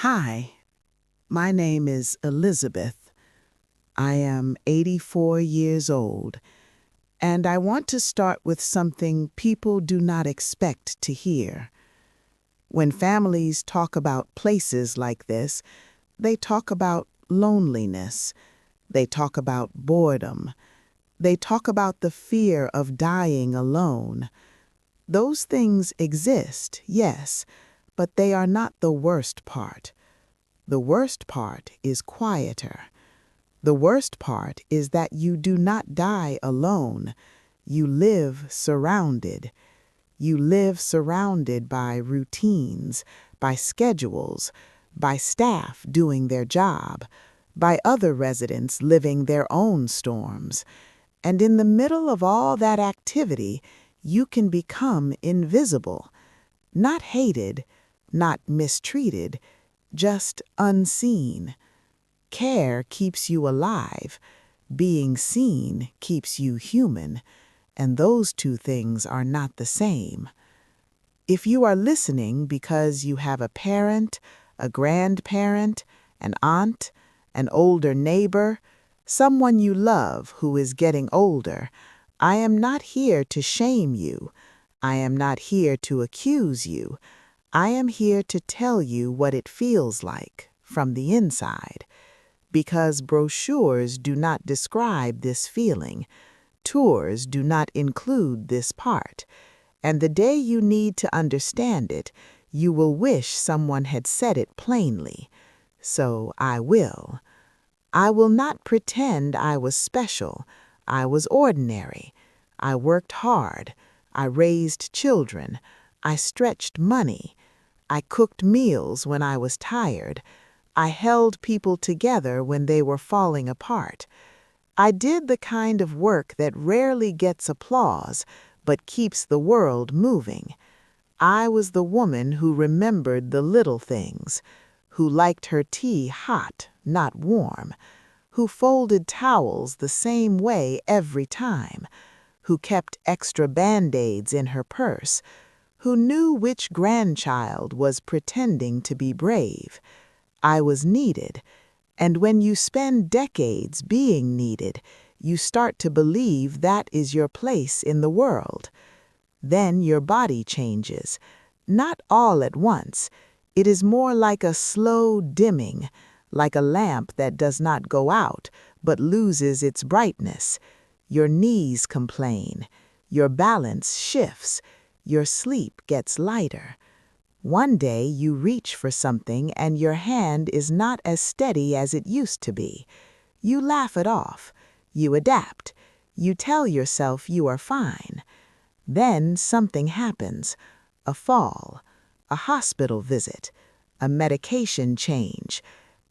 Hi, my name is Elizabeth. I am 84 years old, and I want to start with something people do not expect to hear. When families talk about places like this, they talk about loneliness, they talk about boredom, they talk about the fear of dying alone. Those things exist, yes, but they are not the worst part. The worst part is quieter. The worst part is that you do not die alone. You live surrounded. You live surrounded by routines, by schedules, by staff doing their job, by other residents living their own storms. And in the middle of all that activity, you can become invisible, not hated, not mistreated, just unseen. Care keeps you alive. Being seen keeps you human. And those two things are not the same. If you are listening because you have a parent, a grandparent, an aunt, an older neighbor, someone you love who is getting older, I am not here to shame you. I am not here to accuse you. I am here to tell you what it feels like from the inside. Because brochures do not describe this feeling, tours do not include this part, and the day you need to understand it, you will wish someone had said it plainly. So I will. I will not pretend I was special. I was ordinary. I worked hard. I raised children. I stretched money. I cooked meals when I was tired. I held people together when they were falling apart. I did the kind of work that rarely gets applause, but keeps the world moving. I was the woman who remembered the little things, who liked her tea hot, not warm, who folded towels the same way every time, who kept extra Band-Aids in her purse, who knew which grandchild was pretending to be brave. I was needed, and when you spend decades being needed, you start to believe that is your place in the world. Then your body changes, not all at once. It is more like a slow dimming, like a lamp that does not go out, but loses its brightness. Your knees complain, your balance shifts, your sleep gets lighter. One day you reach for something and your hand is not as steady as it used to be. You laugh it off. You adapt. You tell yourself you are fine. Then something happens. A fall, a hospital visit, a medication change,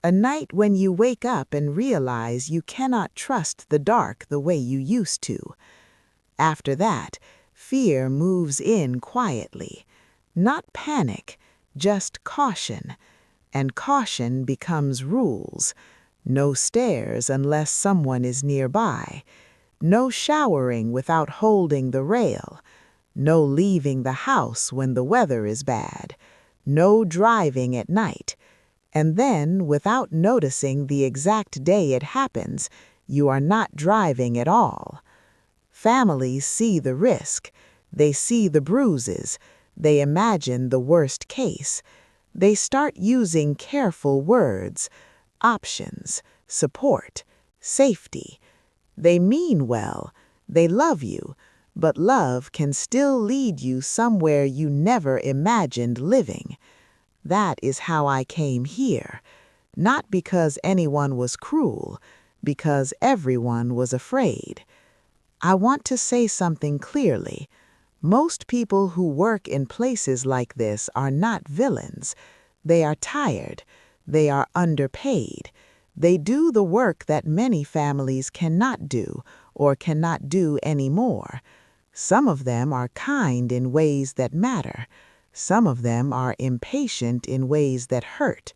a night when you wake up and realize you cannot trust the dark the way you used to. After that, fear moves in quietly. Not panic, just caution. And caution becomes rules. No stairs unless someone is nearby. No showering without holding the rail. No leaving the house when the weather is bad. No driving at night. And then, without noticing the exact day it happens, you are not driving at all. Families see the risk. They see the bruises. They imagine the worst case. They start using careful words, options, support, safety. They mean well. They love you. But love can still lead you somewhere you never imagined living. That is how I came here. Not because anyone was cruel, because everyone was afraid. I want to say something clearly. Most people who work in places like this are not villains. They are tired. They are underpaid. They do the work that many families cannot do or cannot do anymore. Some of them are kind in ways that matter. Some of them are impatient in ways that hurt.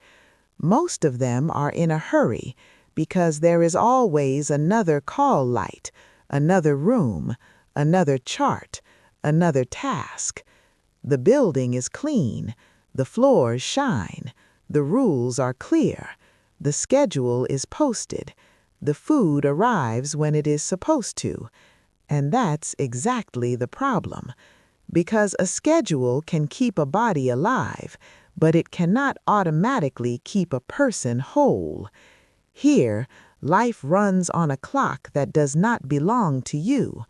Most of them are in a hurry because there is always another call light, another room, another chart, another task. The building is clean. The floors shine. The rules are clear. The schedule is posted. The food arrives when it is supposed to. And that's exactly the problem. Because a schedule can keep a body alive, but it cannot automatically keep a person whole. Here, life runs on a clock that does not belong to you.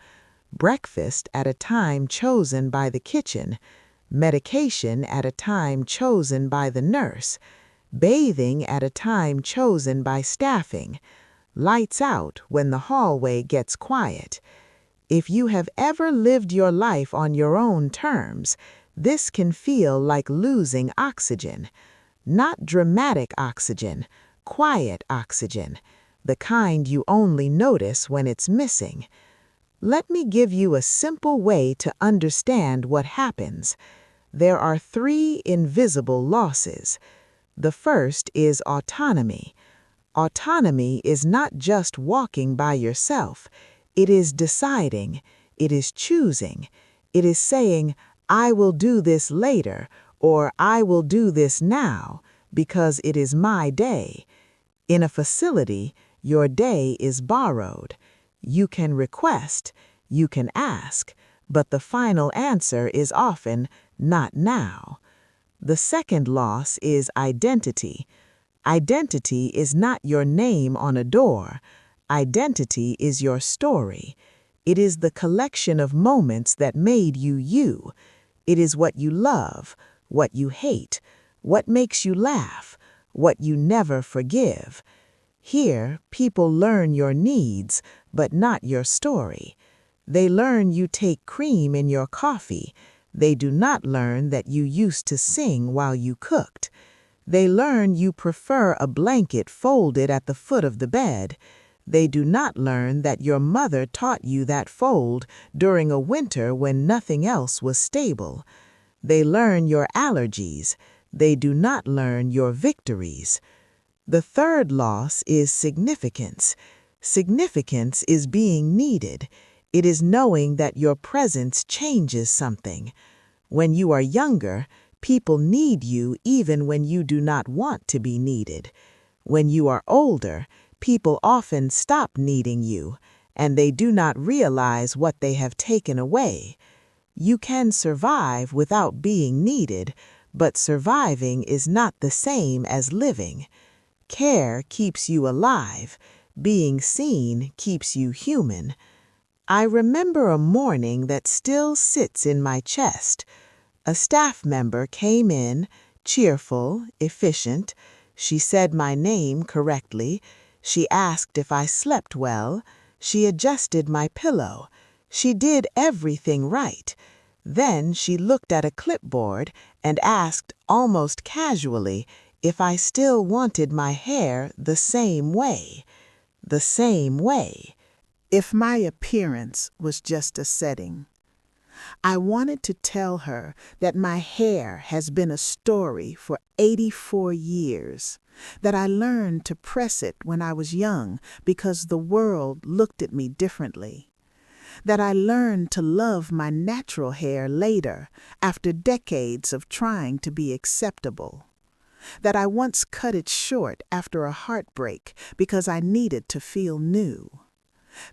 Breakfast at a time chosen by the kitchen, medication at a time chosen by the nurse, bathing at a time chosen by staffing, lights out when the hallway gets quiet. If you have ever lived your life on your own terms, this can feel like losing oxygen. Not dramatic oxygen, quiet oxygen, the kind you only notice when it's missing. Let me give you a simple way to understand what happens. There are 3 invisible losses. The first is autonomy. Autonomy is not just walking by yourself. It is deciding. It is choosing. It is saying, I will do this later, or I will do this now, because it is my day. In a facility, your day is borrowed. You can request, you can ask, but the final answer is often not now. The second loss is identity. Identity is not your name on a door. Identity is your story. It is the collection of moments that made you you. It is what you love, what you hate, what makes you laugh, what you never forgive. Here, people learn your needs, but not your story. They learn you take cream in your coffee. They do not learn that you used to sing while you cooked. They learn you prefer a blanket folded at the foot of the bed. They do not learn that your mother taught you that fold during a winter when nothing else was stable. They learn your allergies. They do not learn your victories. The third loss is significance. Significance is being needed. It is knowing that your presence changes something. When you are younger, people need you even when you do not want to be needed. When you are older, people often stop needing you, and they do not realize what they have taken away. You can survive without being needed, but surviving is not the same as living. Care keeps you alive. Being seen keeps you human. I remember a morning that still sits in my chest. A staff member came in, cheerful, efficient. She said my name correctly. She asked if I slept well. She adjusted my pillow. She did everything right. Then she looked at a clipboard and asked almost casually if I still wanted my hair the same way. The same way. If my appearance was just a setting. I wanted to tell her that my hair has been a story for 84 years, that I learned to press it when I was young because the world looked at me differently, that I learned to love my natural hair later after decades of trying to be acceptable, that I once cut it short after a heartbreak because I needed to feel new,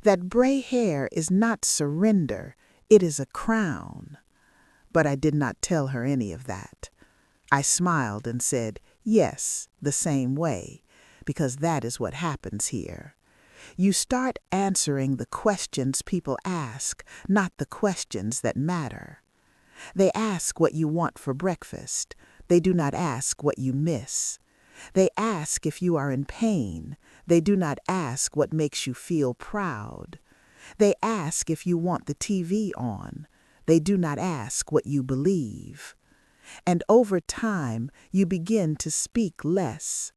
that gray hair is not surrender, it is a crown. But I did not tell her any of that. I smiled and said, yes, the same way, because that is what happens here. You start answering the questions people ask, not the questions that matter. They ask what you want for breakfast. They do not ask what you miss. They ask if you are in pain. They do not ask what makes you feel proud. They ask if you want the TV on. They do not ask what you believe. And over time, you begin to speak less,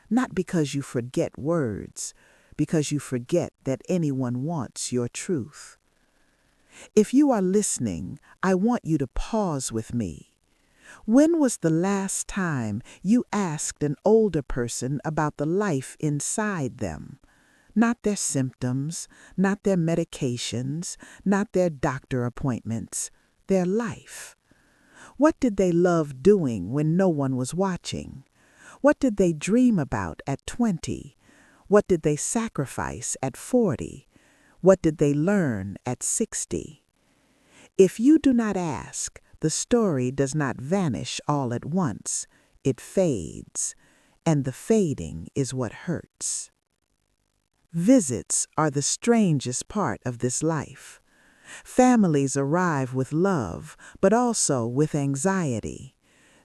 not because you forget words, because you forget that anyone wants your truth. If you are listening, I want you to pause with me. When was the last time you asked an older person about the life inside them? Not their symptoms, not their medications, not their doctor appointments, their life. What did they love doing when no one was watching? What did they dream about at 20? What did they sacrifice at 40? What did they learn at 60? If you do not ask, the story does not vanish all at once. It fades, and the fading is what hurts. Visits are the strangest part of this life. Families arrive with love, but also with anxiety.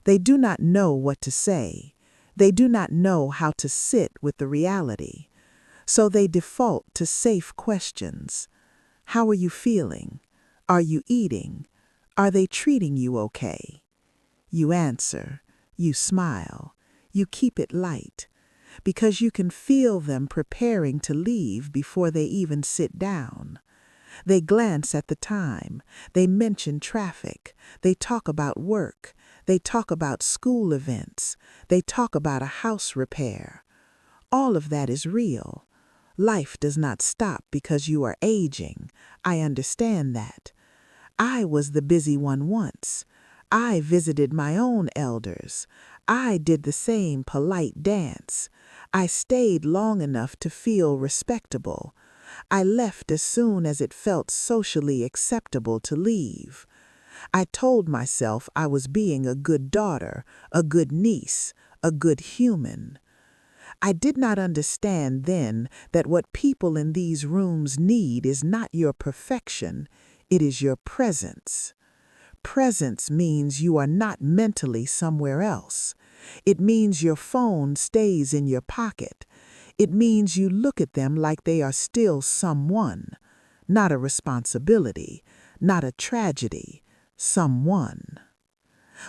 They do not know what to say. They do not know how to sit with the reality. So they default to safe questions. How are you feeling? Are you eating? Are they treating you okay? You answer. You smile. You keep it light, because you can feel them preparing to leave before they even sit down. They glance at the time. They mention traffic. They talk about work. They talk about school events. They talk about a house repair. All of that is real. Life does not stop because you are aging. I understand that. I was the busy one once. I visited my own elders. I did the same polite dance. I stayed long enough to feel respectable. I left as soon as it felt socially acceptable to leave. I told myself I was being a good daughter, a good niece, a good human. I did not understand then that what people in these rooms need is not your perfection, it is your presence. Presence means you are not mentally somewhere else. It means your phone stays in your pocket. It means you look at them like they are still someone, not a responsibility, not a tragedy, someone.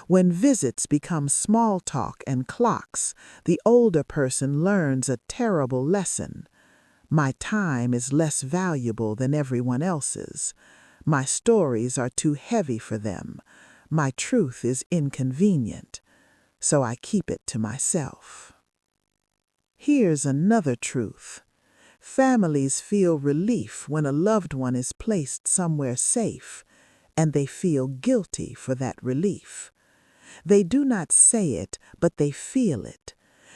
When visits become small talk and clocks, the older person learns a terrible lesson. My time is less valuable than everyone else's. My stories are too heavy for them. My truth is inconvenient, so I keep it to myself. Here's another truth. Families feel relief when a loved one is placed somewhere safe, and they feel guilty for that relief. They do not say it, but they feel it,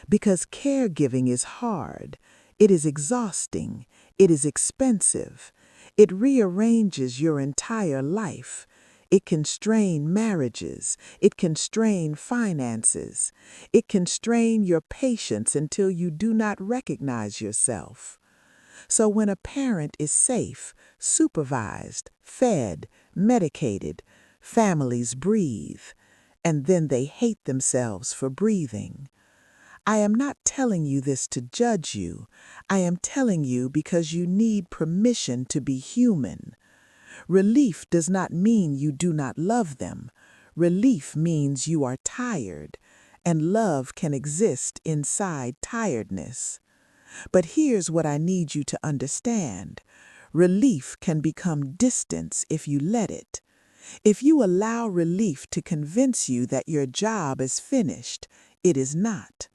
because caregiving is hard. It is exhausting. It is expensive. It rearranges your entire life. It can strain marriages. It can strain finances. It can strain your patience until you do not recognize yourself. So when a parent is safe, supervised, fed, medicated, families breathe, and then they hate themselves for breathing. I am not telling you this to judge you. I am telling you because you need permission to be human. Relief does not mean you do not love them. Relief means you are tired, and love can exist inside tiredness. But here's what I need you to understand. Relief can become distance if you let it. If you allow relief to convince you that your job is finished, it is not.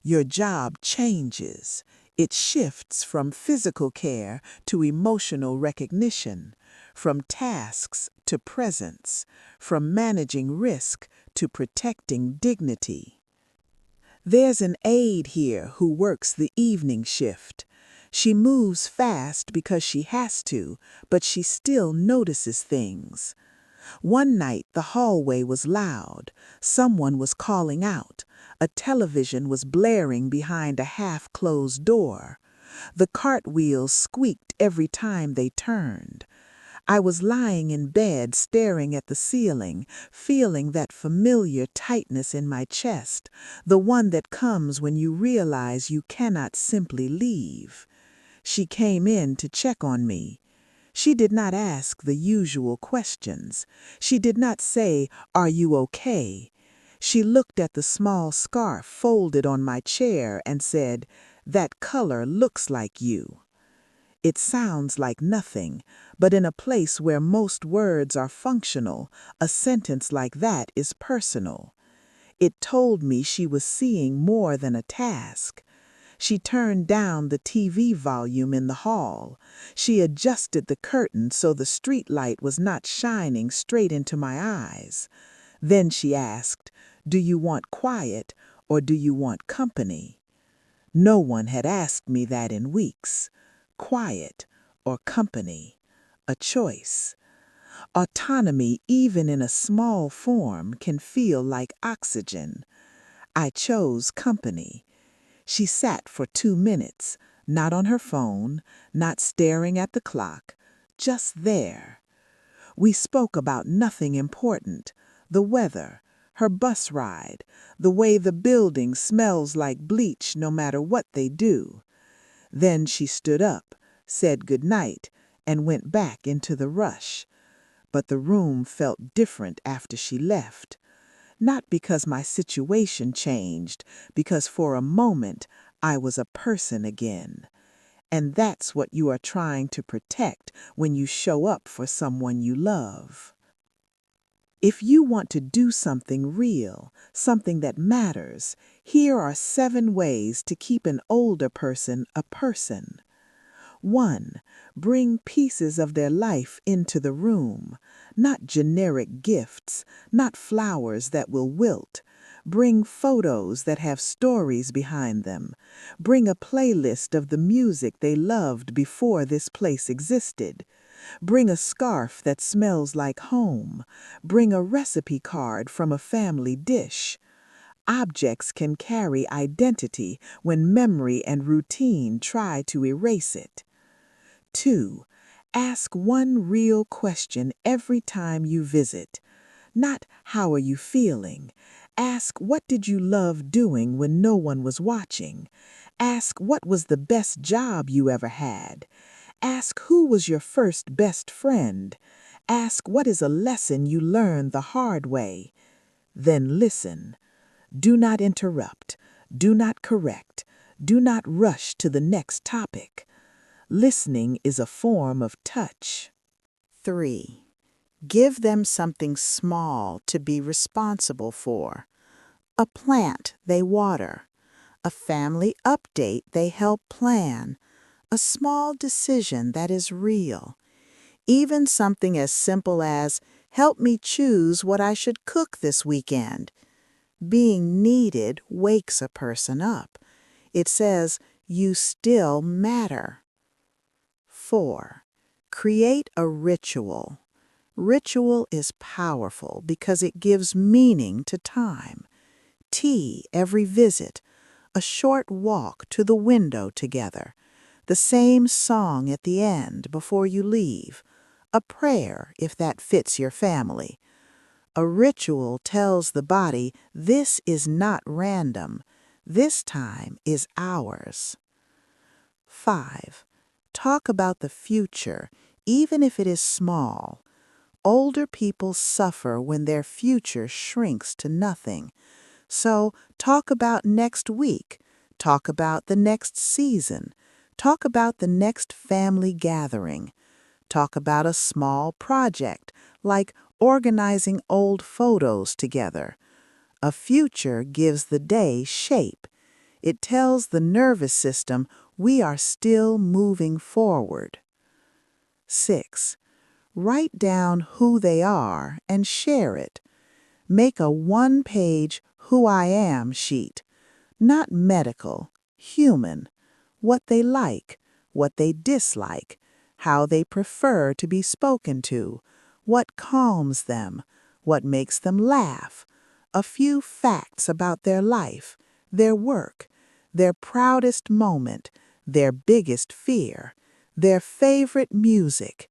Your job changes. It shifts from physical care to emotional recognition, from tasks to presence, from managing risk to protecting dignity. There's an aide here who works the evening shift. She moves fast because she has to, but she still notices things. One night the hallway was loud. Someone was calling out. A television was blaring behind a half-closed door. The cartwheels squeaked every time they turned. I was lying in bed staring at the ceiling, feeling that familiar tightness in my chest, the one that comes when you realize you cannot simply leave. She came in to check on me. She did not ask the usual questions. She did not say, "Are you okay?" She looked at the small scarf folded on my chair and said, "That color looks like you." It sounds like nothing, but in a place where most words are functional, a sentence like that is personal. It told me she was seeing more than a task. She turned down the TV volume in the hall. She adjusted the curtain so the street light was not shining straight into my eyes. Then she asked, "Do you want quiet or do you want company? No one had asked me that in weeks. Quiet or company, a choice. Autonomy, even in a small form, can feel like oxygen. I chose company. She sat for 2 minutes, not on her phone, not staring at the clock, just there. We spoke about nothing important: the weather, her bus ride, the way the building smells like bleach no matter what they do. Then she stood up, said good night, and went back into the rush. But the room felt different after she left. Not because my situation changed, because for a moment I was a person again. And that's what you are trying to protect when you show up for someone you love. If you want to do something real, something that matters, here are 7 ways to keep an older person a person. 1. Bring pieces of their life into the room, not generic gifts, not flowers that will wilt. Bring photos that have stories behind them. Bring a playlist of the music they loved before this place existed. Bring a scarf that smells like home. Bring a recipe card from a family dish. Objects can carry identity when memory and routine try to erase it. 2. Ask one real question every time you visit. Not how are you feeling? Ask what did you love doing when no one was watching? Ask what was the best job you ever had? Ask who was your first best friend? Ask what is a lesson you learned the hard way? Then listen. Do not interrupt. Do not correct. Do not rush to the next topic. Listening is a form of touch. 3. Give them something small to be responsible for. A plant they water. A family update they help plan. A small decision that is real. Even something as simple as, help me choose what I should cook this weekend. Being needed wakes a person up. It says, you still matter. 4. Create a ritual. Ritual is powerful because it gives meaning to time. Tea every visit, a short walk to the window together, the same song at the end before you leave, a prayer if that fits your family. A ritual tells the body this is not random, this time is ours. 5. Talk about the future, even if it is small. Older people suffer when their future shrinks to nothing. So talk about next week. Talk about the next season. Talk about the next family gathering. Talk about a small project, like organizing old photos together. A future gives the day shape. It tells the nervous system we are still moving forward. 6. Write down who they are and share it. Make a 1-page Who I Am sheet. Not medical, human. What they like, what they dislike, how they prefer to be spoken to, what calms them, what makes them laugh. A few facts about their life, their work, their proudest moment, their biggest fear, their favorite music.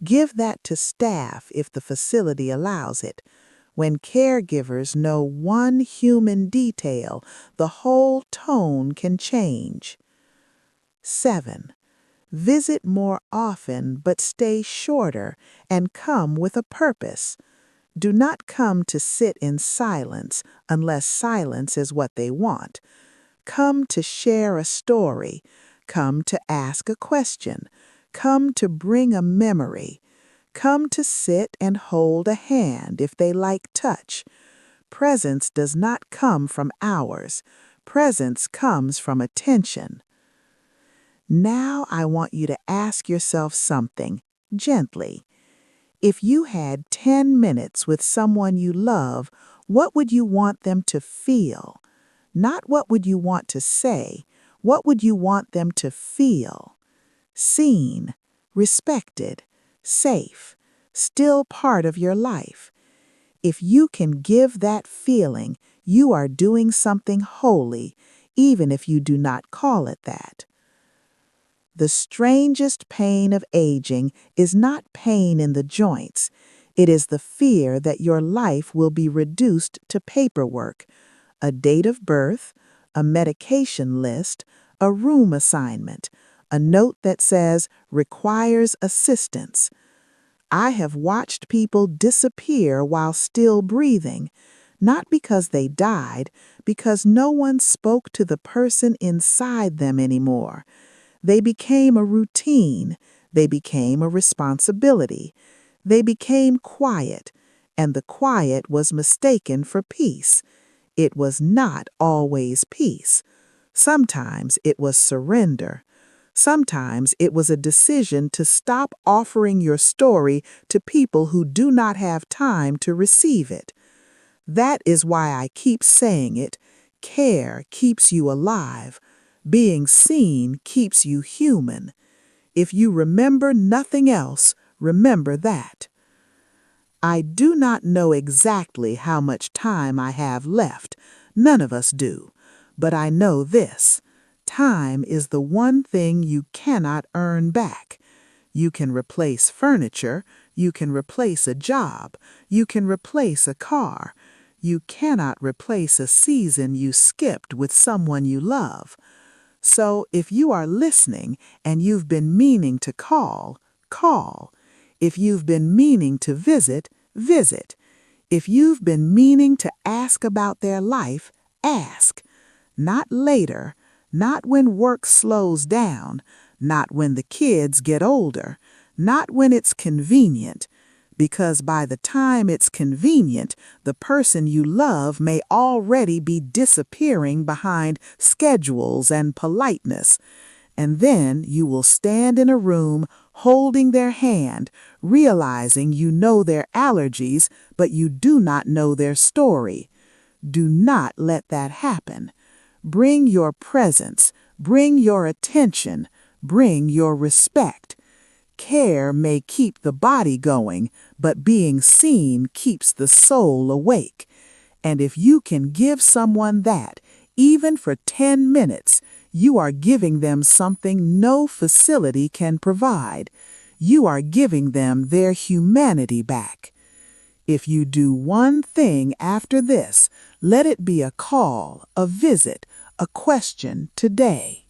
Give that to staff if the facility allows it. When caregivers know one human detail, the whole tone can change. 7. Visit more often but stay shorter and come with a purpose. Do not come to sit in silence unless silence is what they want. Come to share a story. Come to ask a question. Come to bring a memory. Come to sit and hold a hand if they like touch. Presence does not come from hours. Presence comes from attention. Now I want you to ask yourself something, gently. If you had 10 minutes with someone you love, what would you want them to feel? Not what would you want to say, what would you want them to feel? Seen, respected, safe, still part of your life. If you can give that feeling, you are doing something holy, even if you do not call it that. The strangest pain of aging is not pain in the joints. It is the fear that your life will be reduced to paperwork, a date of birth, a medication list, a room assignment, a note that says requires assistance. I have watched people disappear while still breathing, not because they died, because no one spoke to the person inside them anymore. They became a routine. They became a responsibility. They became quiet, and the quiet was mistaken for peace. It was not always peace. Sometimes it was surrender. Sometimes it was a decision to stop offering your story to people who do not have time to receive it. That is why I keep saying it. Care keeps you alive. Being seen keeps you human. If you remember nothing else, remember that. I do not know exactly how much time I have left. None of us do. But I know this. Time is the one thing you cannot earn back. You can replace furniture. You can replace a job. You can replace a car. You cannot replace a season you skipped with someone you love. So if you are listening and you've been meaning to call, call. If you've been meaning to visit, visit. If you've been meaning to ask about their life, ask. Not later, not when work slows down, not when the kids get older, not when it's convenient. Because by the time it's convenient, the person you love may already be disappearing behind schedules and politeness. And then you will stand in a room holding their hand, realizing you know their allergies, but you do not know their story. Do not let that happen. Bring your presence, bring your attention, bring your respect. Care may keep the body going, but being seen keeps the soul awake. And if you can give someone that, even for 10 minutes, you are giving them something no facility can provide. You are giving them their humanity back. If you do one thing after this, let it be a call, a visit, a question today.